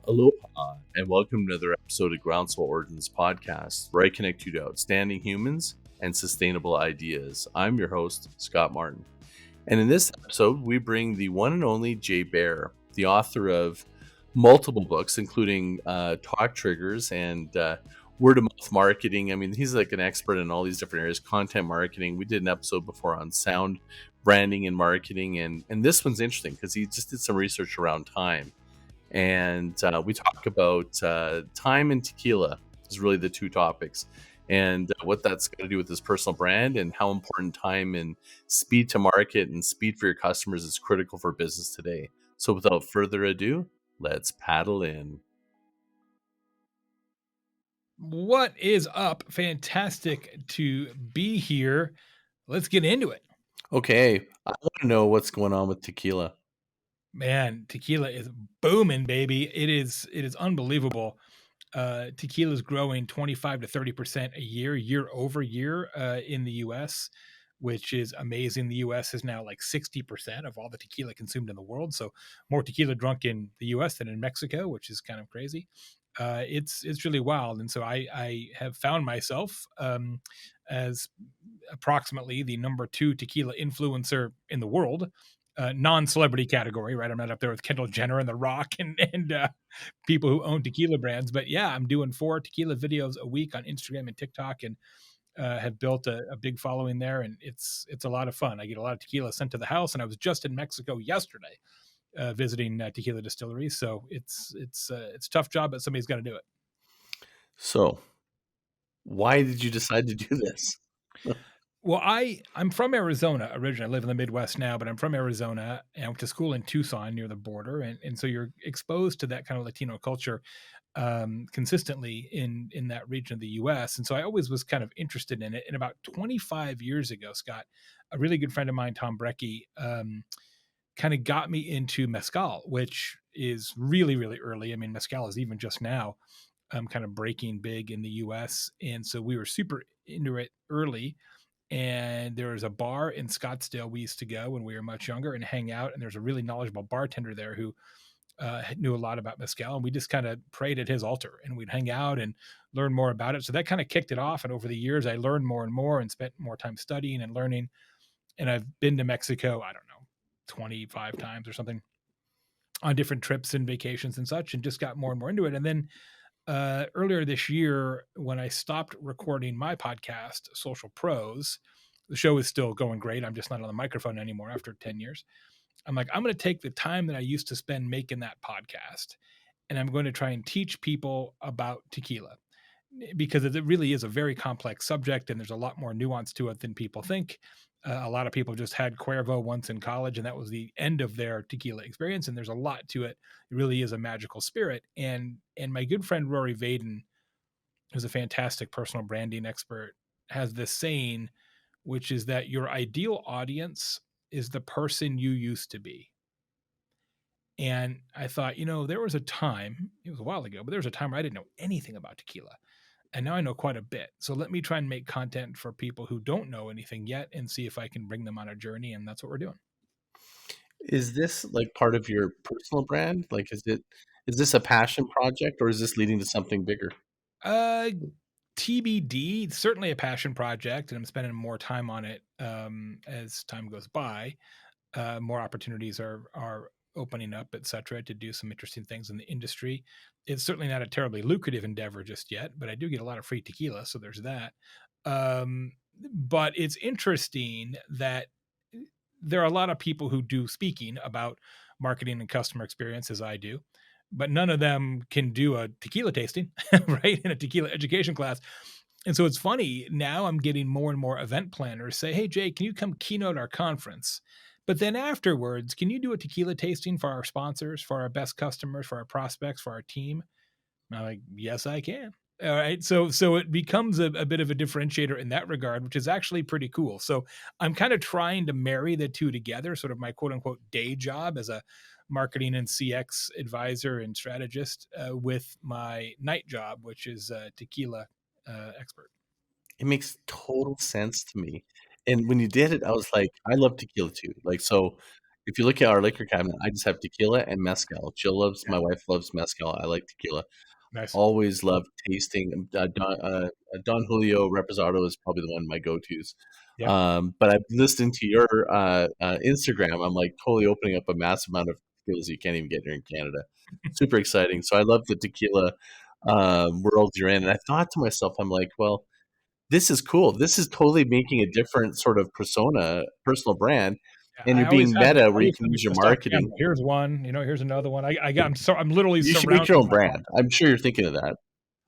Aloha, and welcome to another episode of Groundswell Podcast, where I connect you to outstanding humans and sustainable ideas. I'm your host, Scott Martin. And in this episode, we bring the one and only Baer, the author of multiple books, including Talk Triggers and word of mouth marketing. I mean, he's like an expert in all these different areas, content marketing. We did an episode before on sound branding and marketing. And this one's interesting because he just did some research around time. And we talk about time and tequila is really the two topics, and what that's got to do with his personal brand and how important time and speed to market and speed for your customers is critical for business today. So without further ado, let's paddle in. What is up? Fantastic to be here. Let's get into it. Okay, I want to know what's going on with tequila. Man, tequila is booming, baby. It is unbelievable. Tequila is growing 25 to 30% a year over year in the US, which is amazing. The US is now like 60% of all the tequila consumed in the world. So more tequila drunk in the US than in Mexico, which is kind of crazy. It's really wild. And so I have found myself as approximately the number 2 tequila influencer in the world. Non-celebrity category, right? I'm not up there with Kendall Jenner and The Rock and people who own tequila brands, but yeah, I'm doing 4 tequila videos a week on Instagram and TikTok, and have built a big following there, and it's a lot of fun. I get a lot of tequila sent to the house, and I was just in Mexico yesterday visiting tequila distilleries, so it's a tough job, but somebody's got to do it. So, why did you decide to do this? Well, I'm from Arizona originally. I live in the Midwest now, but I'm from Arizona and I went to school in Tucson near the border. And so you're exposed to that kind of Latino culture consistently in that region of the US. And so I always was kind of interested in it. And about 25 years ago, Scott, a really good friend of mine, Tom Brecky, kind of got me into mezcal, which is really, really early. I mean, mezcal is even just now kind of breaking big in the US. And so we were super into it early. And there was a bar in Scottsdale we used to go when we were much younger and hang out. And there's a really knowledgeable bartender there who knew a lot about mezcal. And we just kind of prayed at his altar and we'd hang out and learn more about it. So that kind of kicked it off. And over the years, I learned more and more and spent more time studying and learning. And I've been to Mexico, I don't know, 25 times or something on different trips and vacations and such, and just got more and more into it. And then earlier this year, when I stopped recording my podcast, Social Pros, the show is still going great. I'm just not on the microphone anymore after 10 years. I'm like, I'm going to take the time that I used to spend making that podcast, and I'm going to try and teach people about tequila, because it really is a very complex subject and there's a lot more nuance to it than people think. A lot of people just had Cuervo once in college and that was the end of their tequila experience. And there's a lot to it. It really is a magical spirit. And my good friend Rory Vaden, who's a fantastic personal branding expert, has this saying, which is that your ideal audience is the person you used to be. And I thought, there was a time, it was a while ago, but there was a time where I didn't know anything about tequila. And now I know quite a bit. So let me try and make content for people who don't know anything yet and see if I can bring them on a journey. And that's what we're doing. Is this like part of your personal brand? Like, is this a passion project or is this leading to something bigger? TBD, certainly a passion project, and I'm spending more time on it as time goes by. More opportunities are opening up, etc., to do some interesting things in the industry. It's certainly not a terribly lucrative endeavor just yet, but I do get a lot of free tequila, so there's that. But it's interesting that there are a lot of people who do speaking about marketing and customer experience as I do, but none of them can do a tequila tasting, right, in a tequila education class. And so it's funny, now I'm getting more and more event planners say, hey, Jay, can you come keynote our conference? But then afterwards, can you do a tequila tasting for our sponsors, for our best customers, for our prospects, for our team? And I'm like, yes, I can. All right. So it becomes a bit of a differentiator in that regard, which is actually pretty cool. So I'm kind of trying to marry the two together, sort of my quote unquote day job as a marketing and CX advisor and strategist with my night job, which is tequila expert. It makes total sense to me. And when you did it, I was like, I love tequila too. Like, so If you look at our liquor cabinet, I just have tequila and mezcal. Yeah, My wife loves mezcal. I like tequila. nice. Always loved tasting. Don Julio Reposado is probably the one of my go-tos. Yeah. But I've listened to your Instagram. I'm like totally opening up a massive amount of tequilas you can't even get here in Canada. Super exciting. So I love the tequila world you're in. And I thought to myself, I'm like, well, this is cool. This is totally making a different sort of persona, personal brand, Yeah, and you're being I meta where you always can have it use in your a stuffed animal. marketing. Here's one, here's another one. I'm literally You should make surrounded your own by brand. I'm sure you're thinking of that.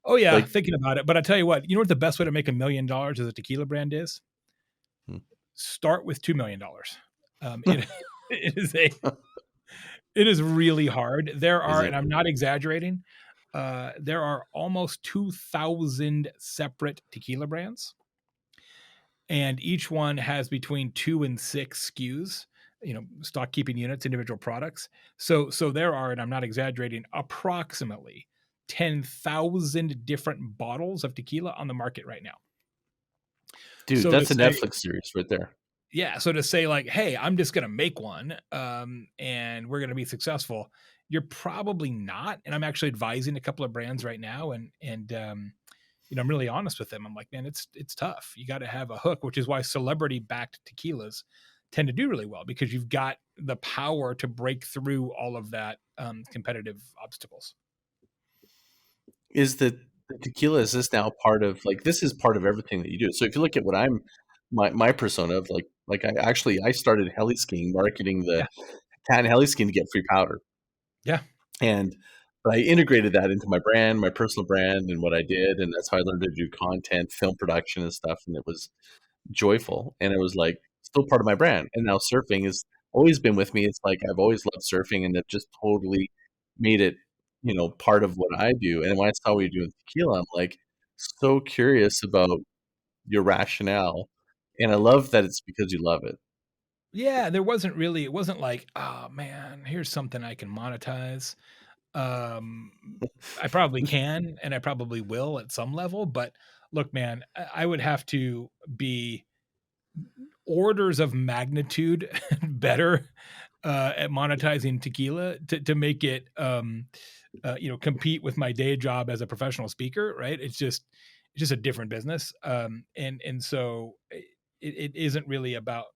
Oh yeah, Like, thinking about it. But I tell you what, you know what the best way to make $1 million as a tequila brand is? hmm, Start with $2 million. It it is a it is really hard. There is are, it? and I'm not exaggerating, there are almost 2,000 separate tequila brands, and each one has between 2 and 6 SKUs, stock keeping units, individual products. So there are, and I'm not exaggerating, approximately 10,000 different bottles of tequila on the market right now. Dude, So to that's a say, Netflix series right there. yeah, so to say like, hey, I'm just gonna make one, and we're gonna be successful, you're probably not. And I'm actually advising a couple of brands right now, and I'm really honest with them. I'm like, man, it's tough. You got to have a hook, which is why celebrity backed tequilas tend to do really well, because you've got the power to break through all of that competitive obstacles. Is the tequila, is this now part of, like, this is part of everything that you do? So if you look at what I'm, my persona of, I started heli skiing, marketing the Yeah, tan heli skiing to get free powder. yeah, And but I integrated that into my brand, my personal brand, and what I did, and that's how I learned to do content, film production, and stuff. And it was joyful, and it was like still part of my brand. And now surfing has always been with me. It's like I've always loved surfing, and it just totally made it, part of what I do. And when I saw what you're doing with tequila, I'm like so curious about your rationale, and I love that it's because you love it. yeah. It wasn't like, oh man, here's something I can monetize. Um, I probably can, and I probably will at some level. But look, man, I would have to be orders of magnitude better at monetizing tequila to make it compete with my day job as a professional speaker, right? It's just a different business, and so it isn't really about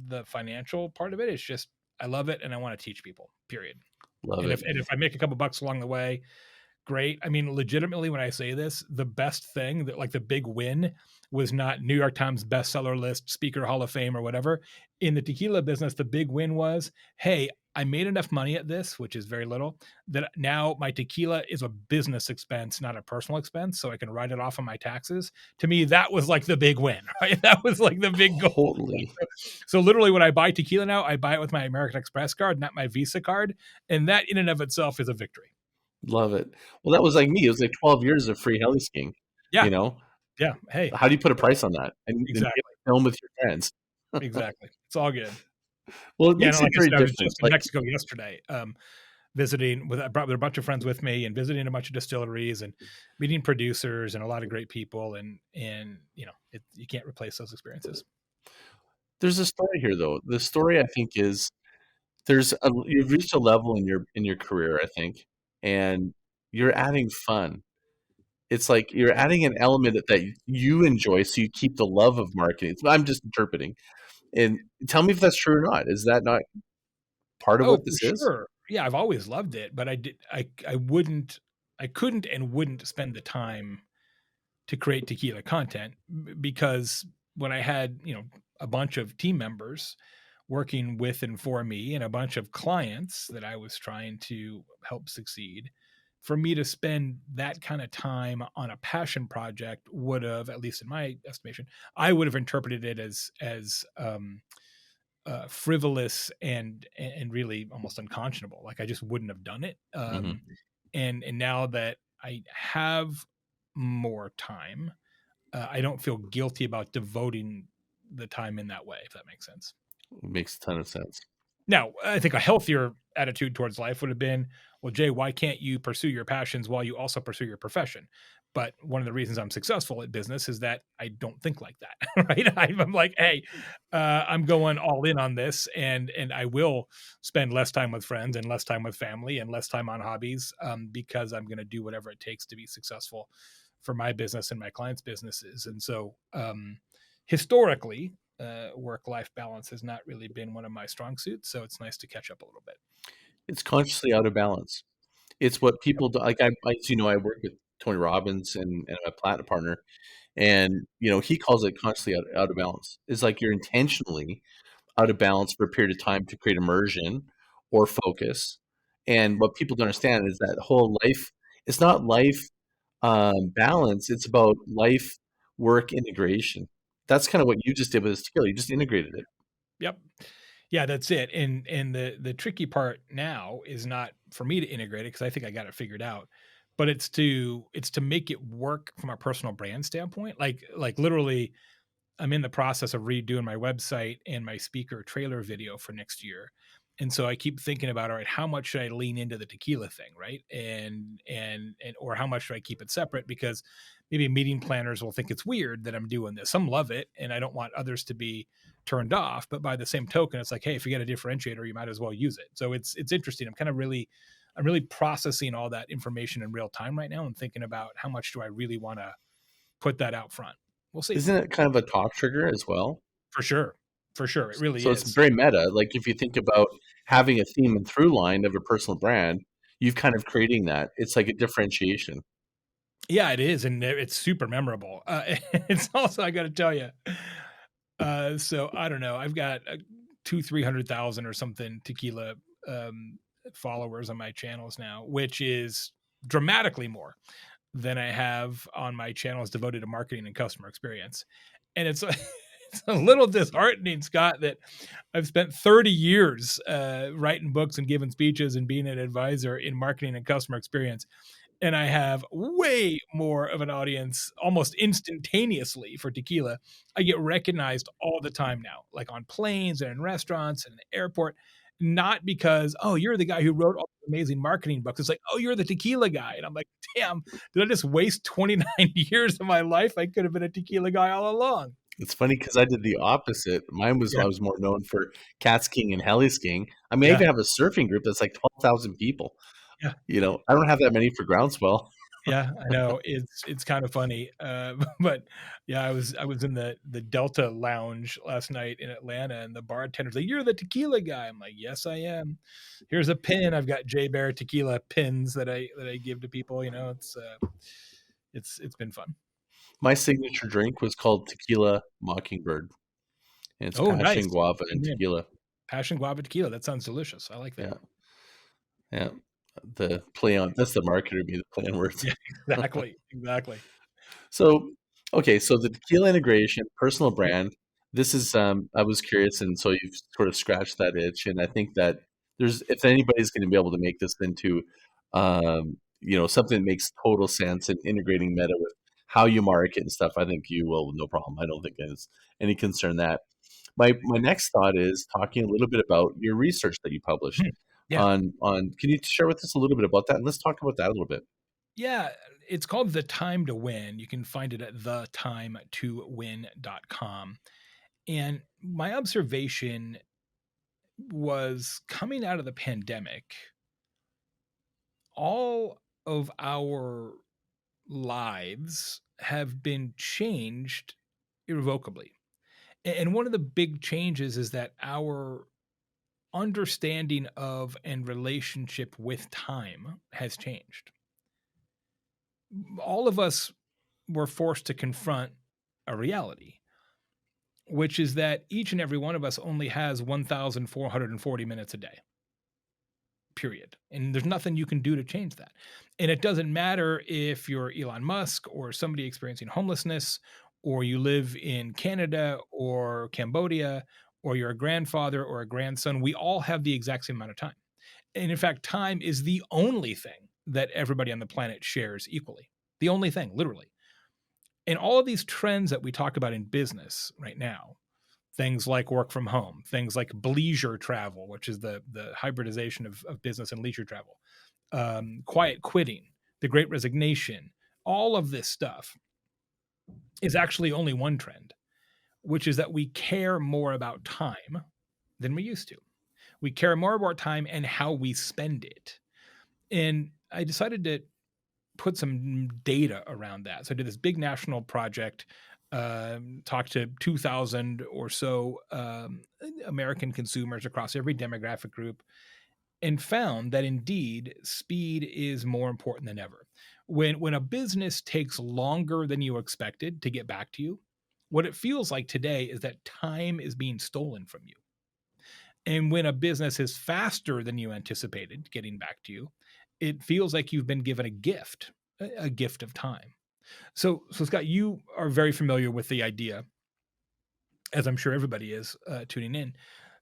the financial part of it. It's just I love it and I want to teach people, period. Love and it. if and if I make a couple bucks along the way, great. I mean, legitimately, when I say this, the best thing, that like the big win, was not New York Times bestseller list, speaker hall of fame, or whatever. In the tequila business, the big win was, hey, I made enough money at this, which is very little, that now my tequila is a business expense, not a personal expense, so I can write it off on my taxes. To me, that was like the big win, right? That was like the big goal. Totally. So literally, when I buy tequila now, I buy it with my American Express card, not my Visa card, and that in and of itself is a victory. Love it. Well, that was like me. It was like 12 years of free heli skiing, you Yeah, know? yeah. Hey, How do you put a price on that? And get exactly. to film with your friends. Exactly. It's all good. Well, it Yeah, makes and it like I very said, I was different. just in Like, Mexico yesterday, I brought a bunch of friends with me and visiting a bunch of distilleries and meeting producers and a lot of great people, and you can't replace those experiences. there's a story here, though. The story, I think, is you've reached a level in your career, I think, and you're adding fun. It's like you're adding an element that you enjoy, so you keep the love of marketing. I'm just interpreting. And tell me if that's true or not. Is that not part of Oh, what for this is? sure. Yeah, I've always loved it, but I couldn't and wouldn't spend the time to create tequila content, because when I had, a bunch of team members working with and for me and a bunch of clients that I was trying to help succeed, for me to spend that kind of time on a passion project would have, at least in my estimation, I would have interpreted it as frivolous and really almost unconscionable. Like I just wouldn't have done it. Mhm. And now that I have more time, I don't feel guilty about devoting the time in that way, if that makes sense. Makes a ton of sense. Now, I think a healthier attitude towards life would have been, well, Jay, why can't you pursue your passions while you also pursue your profession? But one of the reasons I'm successful at business is that I don't think like that, right? I'm like, hey, I'm going all in on this, and I will spend less time with friends and less time with family and less time on hobbies, because I'm going to do whatever it takes to be successful for my business and my clients' businesses. And so, historically, work-life balance has not really been one of my strong suits. So it's nice to catch up a little bit. It's consciously out of balance. It's what people do. Like as you know, I work with Tony Robbins and a platinum partner, and he calls it consciously out of balance. It's like you're intentionally out of balance for a period of time to create immersion or focus. And what people don't understand is that whole life, it's not life balance, it's about life work integration. That's kind of what you just did with this tequila. You just integrated it. Yep. Yeah, that's it. And the tricky part now is not for me to integrate it because I think I got it figured out, but it's to make it work from a personal brand standpoint. Like literally, I'm in the process of redoing my website and my speaker trailer video for next year. And so I keep thinking about, all right, how much should I lean into the tequila thing, right? And or how much should I keep it separate? Because maybe meeting planners will think it's weird that I'm doing this. Some love it, and I don't want others to be turned off. But by the same token, it's like, hey, if you get a differentiator, you might as well use it. So it's interesting. I'm really processing all that information in real time right now and thinking about how much do I really want to put that out front. We'll see. Isn't it kind of a talk trigger as well? For sure. For sure. It really So it's is. very meta. Like if you think about having a theme and through line of a personal brand, you've kind of creating that. It's like a differentiation. Yeah, it is. And it's super memorable. It's also, I got to tell you, so I don't know. I've got 300,000 or something tequila followers on my channels now, which is dramatically more than I have on my channels devoted to marketing and customer experience. And it's it's a little disheartening, Scott, that I've spent 30 years writing books and giving speeches and being an advisor in marketing and customer experience. And I have way more of an audience almost instantaneously for tequila. I get recognized all the time now, like on planes and in restaurants and in the airport, not because, oh, you're the guy who wrote all the amazing marketing books. It's like, oh, you're the tequila guy. And I'm like, damn, did I just waste 29 years of my life? I could have been a tequila guy all along. It's funny because I did the opposite. Mine was Yeah. I was more known for cat skiing and heli skiing. I mean, I Yeah. even have a surfing group that's like 12,000 people. Yeah. I don't have that many for Groundswell. Yeah, I know. It's kind of funny. But yeah, I was in the Delta Lounge last night in Atlanta, and the bartender's like, "You're the tequila guy." I'm like, "Yes, I am. Here's a pin. I've got Baer tequila pins that I give to people. It's been fun." My signature drink was called Tequila Mockingbird, and it's Oh, nice. passion, guava, and Amen. tequila. Passion guava tequila. That sounds delicious. I like that. Yeah, yeah. The play on that's the marketer me, the play on words. Yeah, exactly. Exactly. So, okay, so the tequila integration, personal brand. This is I was curious, and so you've sort of scratched that itch, and I think that there's if anybody's going to be able to make this into something that makes total sense and integrating meta with how you market and stuff, I think you will no problem. I don't think there's any concern that. My next thought is talking a little bit about your research that you published Yeah. on. Can you share with us a little bit about that? And let's talk about that a little bit. Yeah, it's called The Time to Win. You can find it at thetimetowin.com. And my observation was coming out of the pandemic, all of our lives have been changed irrevocably. And one of the big changes is that our understanding of and relationship with time has changed. All of us were forced to confront a reality, which is that each and every one of us only has 1,440 minutes a day, period. And there's nothing you can do to change that. And it doesn't matter if you're Elon Musk or somebody experiencing homelessness, or you live in Canada or Cambodia, or you're a grandfather or a grandson. We all have the exact same amount of time. And in fact, time is the only thing that everybody on the planet shares equally. The only thing, literally. And all of these trends that we talk about in business right now, things like work from home, things like bleisure travel, which is the hybridization of business and leisure travel, quiet quitting, the great resignation, all of this stuff is actually only one trend, which is that we care more about time than we used to. We care more about time and how we spend it. And I decided to put some data around that. So I did this big national project, talked to 2,000 or so American consumers across every demographic group, and found that indeed speed is more important than ever. When a business takes longer than you expected to get back to you, what it feels like today is that time is being stolen from you. And when a business is faster than you anticipated getting back to you, it feels like you've been given a gift of time. So Scott, you are very familiar with the idea, as I'm sure everybody is tuning in,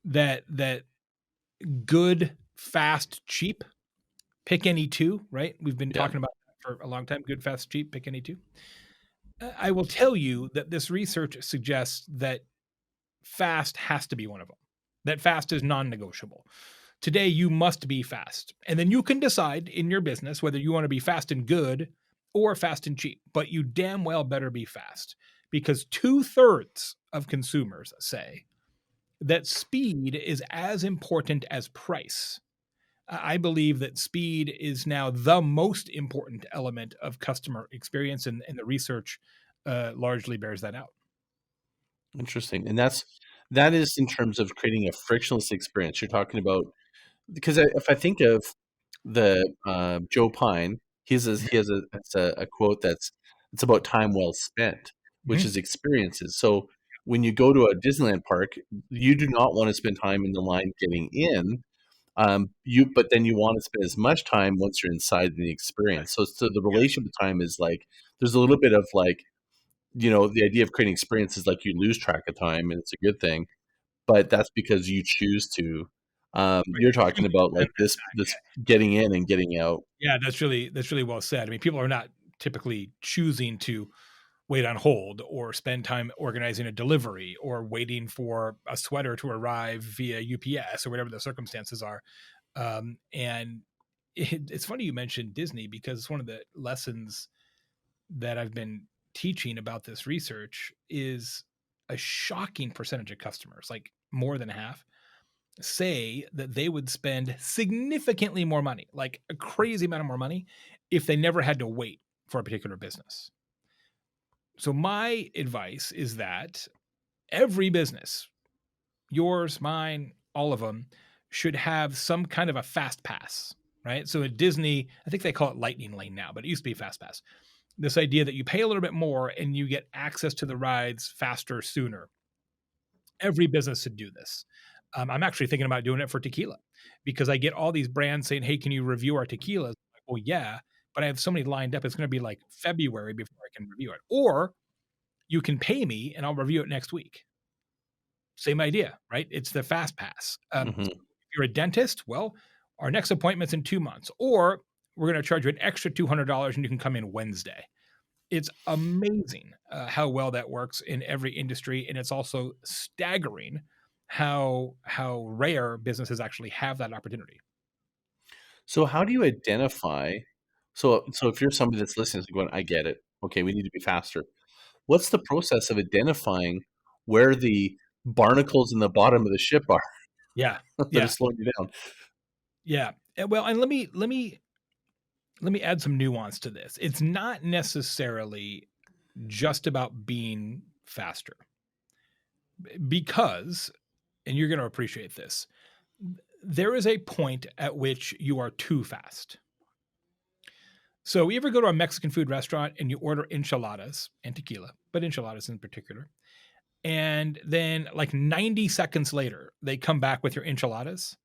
that good, fast, cheap, pick any two, right? We've been Yeah. talking about that for a long time. Good, fast, cheap, pick any two. I will tell you that this research suggests that fast has to be one of them. That fast is non-negotiable. Today, you must be fast. And then you can decide in your business whether you want to be fast and good or fast and cheap. But you damn well better be fast, because 2/3 of consumers say that speed is as important as price. I believe that speed is now the most important element of customer experience, and the research largely bears that out. Interesting. And that is in terms of creating a frictionless experience. You're talking about, because if I think of the Joe Pine, he has a quote that's, it's about time well spent, which Mhm. is experiences. So when you go to a Disneyland park, you do not want to spend time in the line getting in. But then you want to spend as much time once you're inside the experience. So the Yes. relation to time is like, there's a little bit of like, the idea of creating experiences, like you lose track of time, and it's a good thing, but that's because you choose to. Right. You're talking Choosing to about spend like this getting in and getting out. Yeah, that's really well said. I mean, people are not typically choosing to wait on hold or spend time organizing a delivery or waiting for a sweater to arrive via UPS or whatever the circumstances are. And it's funny you mentioned Disney, because it's one of the lessons that I've been teaching about this research is a shocking percentage of customers, like more than half, say that they would spend significantly more money, like a crazy amount of more money, if they never had to wait for a particular business. So my advice is that every business, yours, mine, all of them, should have some kind of a fast pass, right? So at Disney, I think they call it Lightning Lane now, but it used to be Fast Pass. This idea that you pay a little bit more and you get access to the rides faster, sooner. Every business should do this. I'm actually thinking about doing it for tequila, because I get all these brands saying, "Hey, can you review our tequilas?" I'm like, well, yeah, but I have so many lined up. It's going to be like February before I can review it. Or you can pay me and I'll review it next week. Same idea, right? It's the fast pass. Hmm. If you're a dentist, well, our next appointment's in 2 months, or we're going to charge you an extra $200 and you can come in Wednesday. It's amazing how well that works in every industry, and it's also staggering how rare businesses actually have that opportunity. So how do you identify? So if you're somebody that's listening and going, I get it. Okay, we need to be faster. What's the process of identifying where the barnacles in the bottom of the ship are Yeah, that are yeah, slowing you down? yeah. Well, and let me add some nuance to this. It's not necessarily just about being faster, because, and you're going to appreciate this, there is a point at which you are too fast. So you ever go to a Mexican food restaurant and you order enchiladas and tequila, but enchiladas in particular, and then like 90 seconds later they come back with your enchiladas,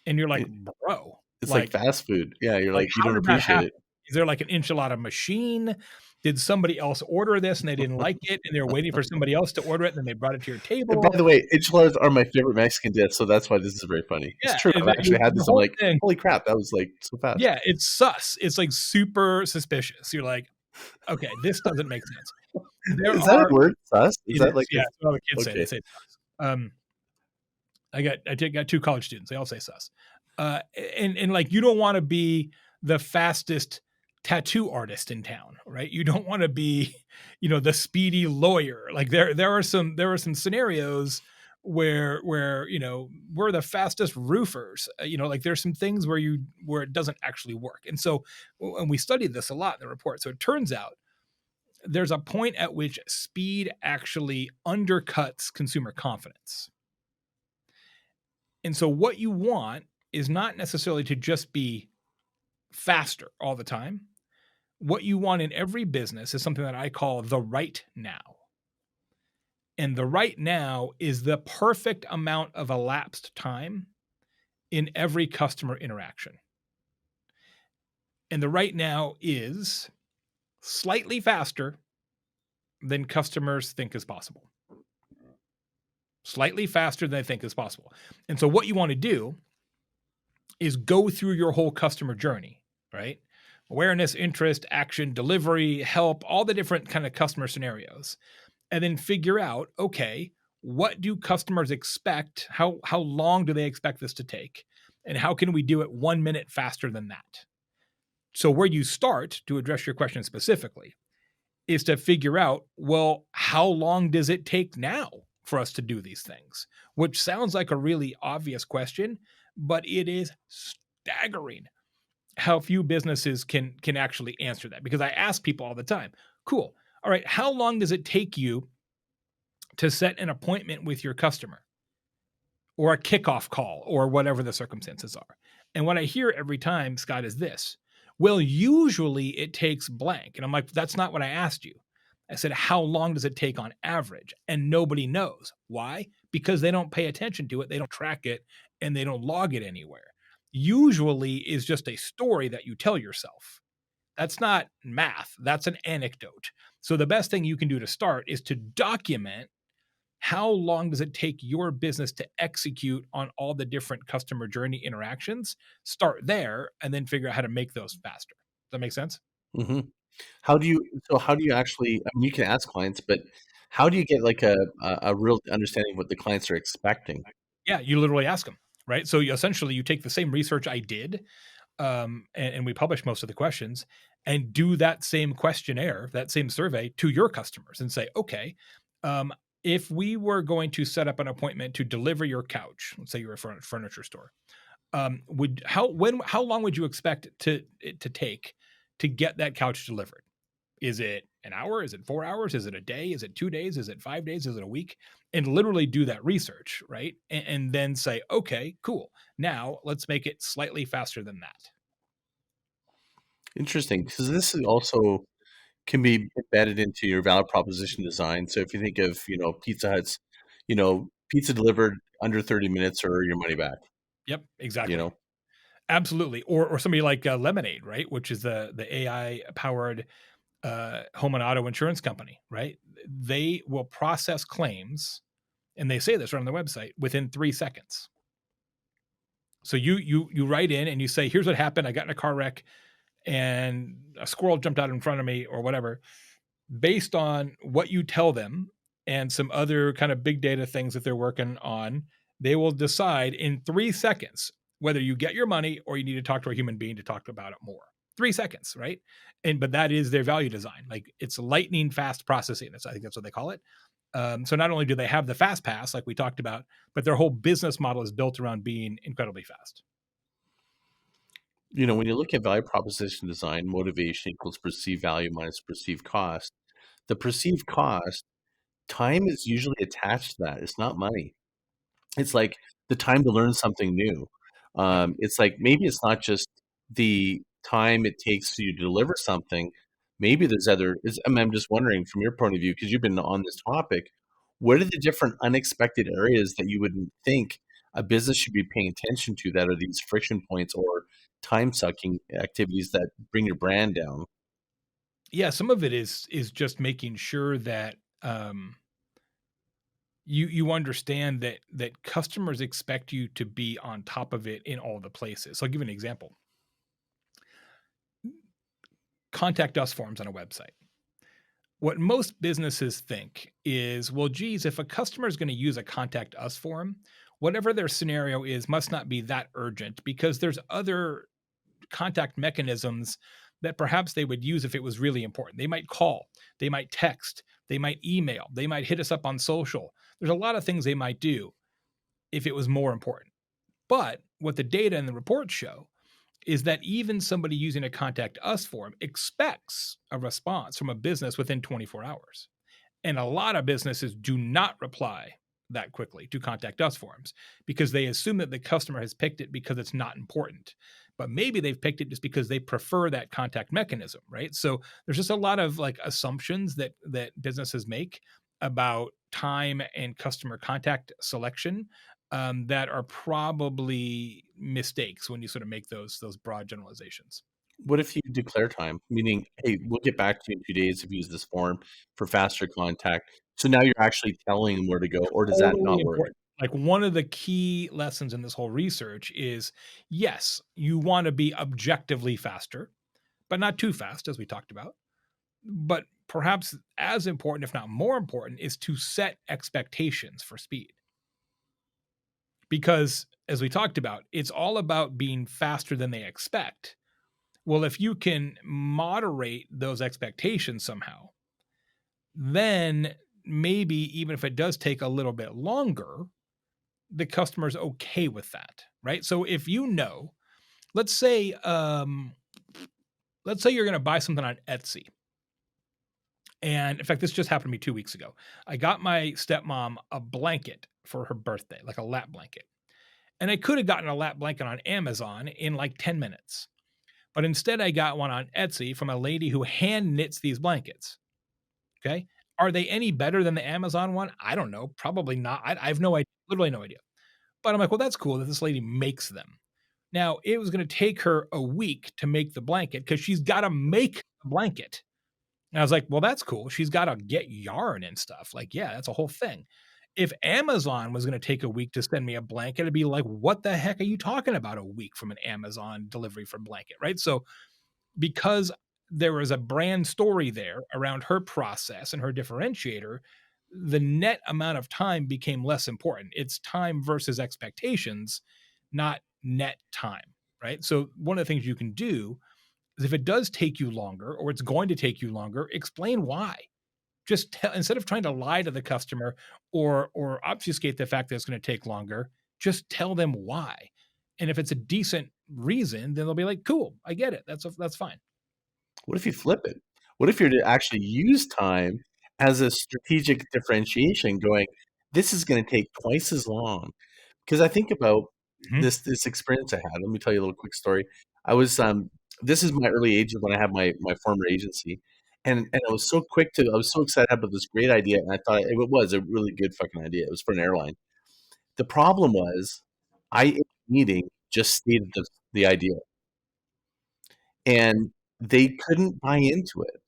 and you're like, It, bro, it's like like fast food. Yeah, you're like like, you how don't did that appreciate happen? it. Is there like an enchilada machine? Did somebody else order this and they didn't like it and they're waiting for somebody else to order it and then they brought it to your And by table? the way, enchiladas are my favorite Mexican dish, so that's why this is very funny. It's Yeah, true. and I've actually had the this. I'm whole like, thing, holy crap, that was like so fast. yeah, it's sus. It's like super suspicious. You're like, okay, this doesn't make sense. There Is that a are word? Sus? Is It that is, like yeah, that's what all the kids say. They okay? say sus. I got two college students. They all say sus. And like you don't want to be the fastest tattoo artist in town, right? You don't want to be, the speedy lawyer. Like there are some scenarios where we're the fastest roofers. Like there's some things where it doesn't actually work. And so, and we studied this a lot in the report. So it turns out there's a point at which speed actually undercuts consumer confidence. And so what you want is not necessarily to just be faster all the time. What you want in every business is something that I call the right now. And the right now is the perfect amount of elapsed time in every customer interaction. And the right now is slightly faster than customers think is possible. Slightly faster than they think is possible. And so what you want to do is go through your whole customer journey, right? Awareness, interest, action, delivery, help, all the different kind of customer scenarios. And then figure out, okay, what do customers expect? How long do they expect this to take? And how can we do it 1 minute faster than that? So where you start, to address your question specifically, is to figure out, well, how long does it take now for us to do these things? Which sounds like a really obvious question, but it is staggering how few businesses can actually answer that. Because I ask people all the time, cool, all right, how long does it take you to set an appointment with your customer or a kickoff call or whatever the circumstances are? And what I hear every time, Scott, is this: well, usually it takes blank. And I'm like, that's not what I asked you. I said, how long does it take on average? And nobody knows. Why? Because they don't pay attention to it, they don't track it, and they don't log it anywhere. Usually is just a story that you tell yourself. That's not math. That's an anecdote. So the best thing you can do to start is to document how long does it take your business to execute on all the different customer journey interactions. Start there and then figure out how to make those faster. Does that make sense? Mm-hmm. How do you actually, I mean, you can ask clients, but how do you get like a real understanding of what the clients are expecting? Yeah, you literally ask them, right? So you take the same research I did, and we publish most of the questions, and do that same questionnaire, that same survey to your customers and say, okay, if we were going to set up an appointment to deliver your couch, let's say you're a furniture store, how long would you expect it to take to get that couch delivered? Is it an hour? Is it 4 hours? Is it a day? Is it 2 days? Is it 5 days? Is it a week? And literally do that research, right? And then say, okay, cool. Now let's make it slightly faster than that. Interesting, because this is also can be embedded into your value proposition design. So if you think of, Pizza Hut's, pizza delivered under 30 minutes or your money back, Yep, you exactly. know. Absolutely. Or somebody like Lemonade, right? Which is the AI powered home and auto insurance company, right? They will process claims, and they say this right on their website, within 3 seconds. So you write in and you say, here's what happened. I got in a car wreck and a squirrel jumped out in front of me or whatever. Based on what you tell them and some other kind of big data things that they're working on, they will decide in 3 seconds whether you get your money or you need to talk to a human being to talk about it more. 3 seconds, right? But that is their value design. Like, it's lightning fast processing. I think that's what they call it. So not only do they have the fast pass, like we talked about, but their whole business model is built around being incredibly fast. When you look at value proposition design, motivation equals perceived value minus perceived cost. The perceived cost, time is usually attached to that. It's not money. It's like the time to learn something new. Yep. It's like maybe it's not just the time it takes for you to deliver something. Maybe there's I'm just wondering from your point of view, because you've been on this topic, what are the different unexpected areas that you wouldn't think a business should be paying attention to that are these friction points or time sucking activities that bring your brand down? Yeah, some of it is just making sure that you understand that customers expect you to be on top of it in all the places. So I'll give you an example. Contact us forms on a website. What most businesses think is, well, geez, if a customer is going to use a contact us form, whatever their scenario is must not be that urgent because there's other contact mechanisms that perhaps they would use if it was really important. They might call, they might text, they might email, they might hit us up on social. There's a lot of things they might do if it was more important. But what the data and the reports show is that even somebody using a contact us form expects a response from a business within 24 hours. And a lot of businesses do not reply that quickly to contact us forms because they assume that the customer has picked it because it's not important. But maybe they've picked it just because they prefer that contact mechanism, right? So there's just a lot of like assumptions that businesses make about time and customer contact selection that are probably mistakes when you sort of make those broad generalizations. What if you declare time, meaning, hey, we'll get back to you in 2 days if you use this form for faster contact. So now you're actually telling them where to go, or does that Totally not work? important. Like one of the key lessons in this whole research is yes, you want to be objectively faster, but not too fast, as we talked about. But perhaps as important, if not more important, is to set expectations for speed. Because as we talked about, it's all about being faster than they expect. Well, if you can moderate those expectations somehow, then maybe even if it does take a little bit longer, the customer's okay with that, right? So if you know, let's say you're going to buy something on Etsy. And in fact, this just happened to me 2 weeks ago. I got my stepmom a blanket for her birthday, like a lap blanket. And I could have gotten a lap blanket on Amazon in like 10 minutes. But instead, I got one on Etsy from a lady who hand knits these blankets. Okay. Are they any better than the Amazon one? I don't know. Probably not. I have no idea, literally no idea. But I'm like, well, that's cool that this lady makes them. Now, it was going to take her a week to make the blanket because she's got to make the blanket. And I was like, well, that's cool. She's got to get yarn and stuff. Like, yeah, that's a whole thing. If Amazon was going to take a week to send me a blanket, it'd be like, what the heck are you talking about a week from an Amazon delivery for blanket, right? So because there was a brand story there around her process and her differentiator, the net amount of time became less important. It's time versus expectations, not net time, right? So one of the things you can do is if it does take you longer or it's going to take you longer, explain why. Just tell, instead of trying to lie to the customer or obfuscate the fact that it's going to take longer, just tell them why. And if it's a decent reason, then they'll be like, cool, I get it. That's fine. What if you flip it? What if you're to actually use time as a strategic differentiation, going, this is going to take twice as long? Because I think about Mhm. this experience I had. Let me tell you a little quick story. I was this is my early ages when I had my former agency, and I was so I was so excited about this great idea, and I thought it was a really good fucking idea. It was for an airline. The problem was, I in the meeting just stated the idea, and they couldn't buy into it.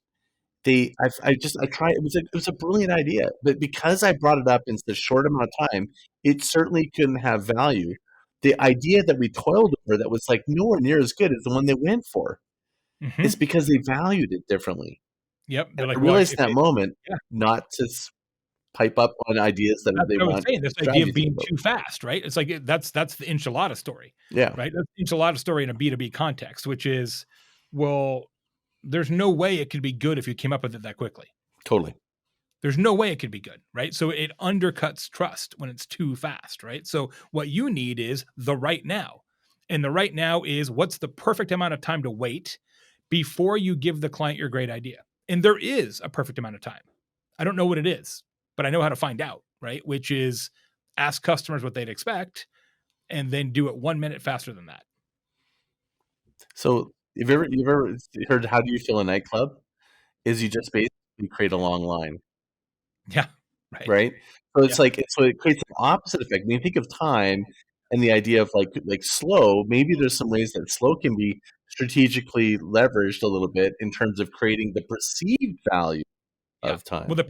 I tried. It was a brilliant idea, but because I brought it up in such a short amount of time, it certainly couldn't have value. The idea that we toiled over that was like nowhere near as good as the one they went for. It's Mhm. because they valued it differently. Yep. And They're like, I well, realized if in that it, moment yeah, not to pipe up on ideas that that's they what I was want saying. This idea strategy of team being about. too fast, right? It's like that's the enchilada story, Yeah, right? That's the enchilada story in a B2B context, which is, well, there's no way it could be good if you came up with it that quickly. totally. There's no way it could be good, right? So it undercuts trust when it's too fast, right? So what you need is the right now. And the right now is what's the perfect amount of time to wait before you give the client your great idea. And there is a perfect amount of time. I don't know what it is, but I know how to find out, right? Which is ask customers what they'd expect and then do it 1 minute faster than that. So you've ever heard how do you fill a nightclub? Is you just basically create a long line. Yeah. Right. Right? So Yeah. it's like so it creates an opposite effect. When you think of time and the idea of like slow, maybe there's some ways that slow can be strategically leveraged a little bit in terms of creating the perceived value Yeah. of Well, time. the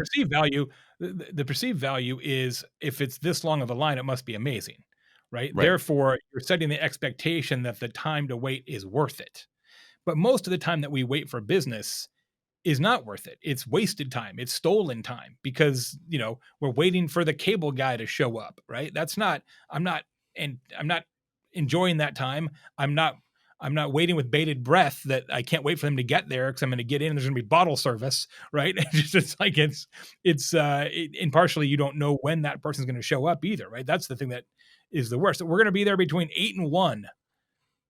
perceived value is if it's this long of a line, it must be amazing, right? Right. Therefore, you're setting the expectation that the time to wait is worth it. But most of the time that we wait for business is not worth it. It's wasted time. It's stolen time because, we're waiting for the cable guy to show up, right? That's not, I'm not, and I'm not enjoying that time. I'm not I'm not waiting with bated breath that I can't wait for them to get there because I'm going to get in and there's going to be bottle service, right? And partially you don't know when that person's going to show up either, right? That's the thing that is the worst. We're going to be there between 8 and 1.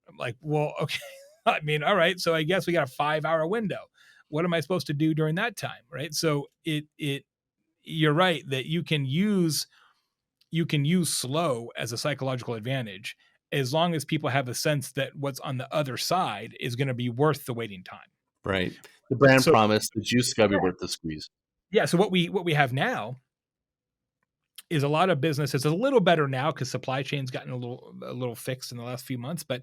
I'm like, well, okay. I mean, all right. So I guess we got a 5-hour window. What am I supposed to do during that time, right? So you're right that you can use slow as a psychological advantage as long as people have a sense that what's on the other side is going to be worth the waiting time. Right. The brand So, promise, the juice got to be yeah. worth the squeeze. Yeah. So what we have now is a lot of businesses a little better now because supply chain's gotten a little fixed in the last few months. But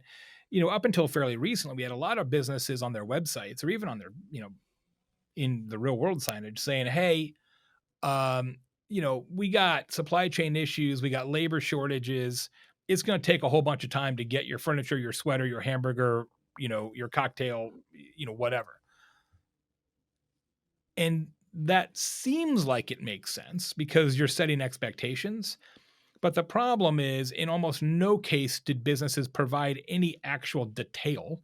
up until fairly recently, we had a lot of businesses on their websites or even on their in the real world signage saying, hey, we got supply chain issues, we got labor shortages. It's going to take a whole bunch of time to get your furniture, your sweater, your hamburger, your cocktail, whatever. And that seems like it makes sense because you're setting expectations. But the problem is, in almost no case did businesses provide any actual detail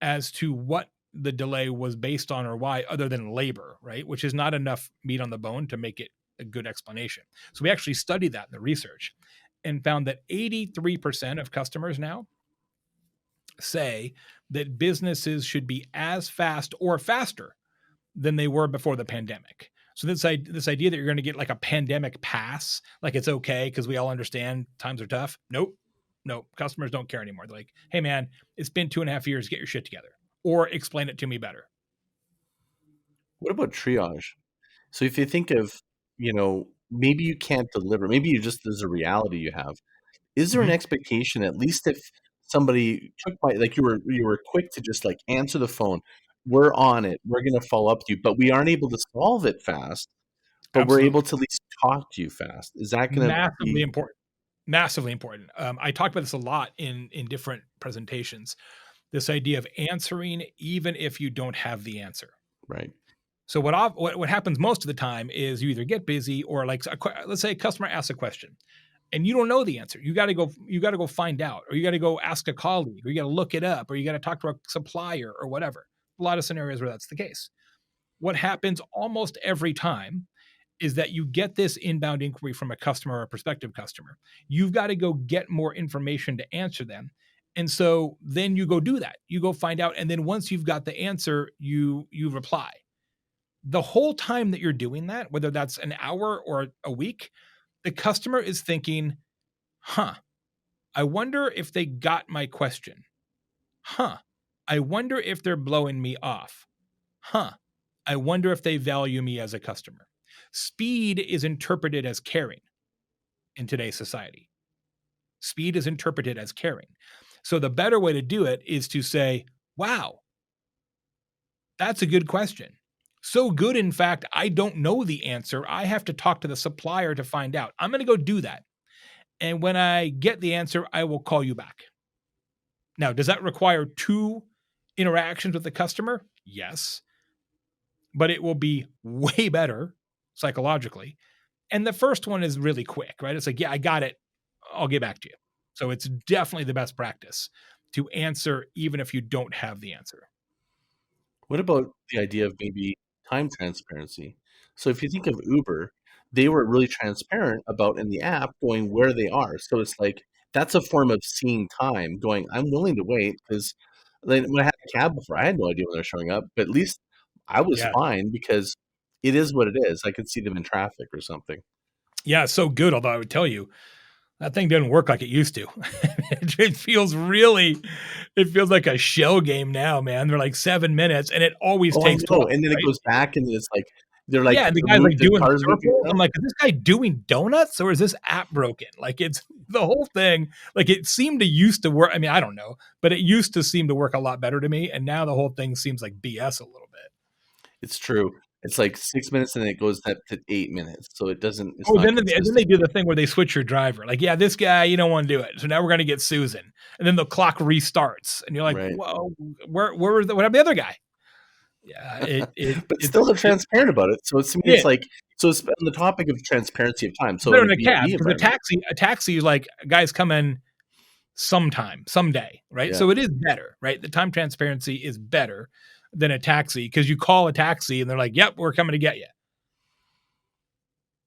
as to what the delay was based on or why, other than labor, right? Which is not enough meat on the bone to make it a good explanation. So we actually studied that in the research and found that 83% of customers now say that businesses should be as fast or faster than they were before the pandemic. So this idea that you're going to get like a pandemic pass, like it's okay because we all understand times are tough. Nope. Customers don't care anymore. They're like, hey man, it's been 2.5 years. Get your shit together or explain it to me better. What about triage? So if you think of, maybe you can't deliver, maybe there's a reality you have. Is there an expectation, at least if somebody took like you were quick to just like answer the phone, we're on it, we're going to follow up to you, but we aren't able to solve it fast, but Absolutely. we're able to at least talk to you fast. Is that going to massively important? Massively important. I talk about this a lot in different presentations. This idea of answering even if you don't have the answer. Right. So what happens most of the time is you either get busy or like let's say a customer asks a question and you don't know the answer. You got to go find out, or you got to go ask a colleague, or you got to look it up, or you got to talk to a supplier or whatever. A lot of scenarios where that's the case. What happens almost every time is that you get this inbound inquiry from a customer or a prospective customer. You've got to go get more information to answer them. And so then you go do that. You go find out. And then once you've got the answer, you reply. The whole time that you're doing that, whether that's an hour or a week, the customer is thinking, I wonder if they got my question. I wonder if they're blowing me off. I wonder if they value me as a customer. Speed is interpreted as caring in today's society. Speed is interpreted as caring. So the better way to do it is to say, wow, that's a good question. So good, in fact, I don't know the answer. I have to talk to the supplier to find out. I'm going to go do that. And when I get the answer, I will call you back. Now, does that require 2 interactions with the customer? Yes. But it will be way better psychologically. And the first one is really quick, right? It's like, yeah, I got it. I'll get back to you. So it's definitely the best practice to answer even if you don't have the answer. What about the idea of maybe time transparency? So if you think of Uber, they were really transparent about in the app going where they are. So it's like that's a form of seeing time, going, I'm willing to wait, because when I had a cab before, I had no idea when they're showing up, but at least I was fine because it is what it is. I could see them in traffic or something. Yeah, it's so good. Although I would tell you, that thing doesn't work like it used to. It feels like a shell game now, man. They're like 7 minutes and it always takes 12. And then it goes back and it's like, they're like, yeah, and the guy's like doing circles. I'm like, is this guy doing donuts or is this app broken? Like, it's the whole thing. Like, it seemed to used to work. I mean, I don't know, but it used to seem to work a lot better to me. And now the whole thing seems like BS a little bit. It's true. It's like 6 minutes and then it goes up to 8 minutes. So it doesn't. Then they do the thing where they switch your driver. Like, yeah, this guy, you don't want to do it. So now we're going to get Susan. And then the clock restarts. And you're like, whoa, what happened to the other guy? Yeah, but still they're transparent about it. So it's like, so it's on the topic of transparency of time. So in a cab, because a taxi is like, guys come in someday, right? Yeah. So it is better, right? The time transparency is better than a taxi because you call a taxi and they're like, "Yep, we're coming to get you."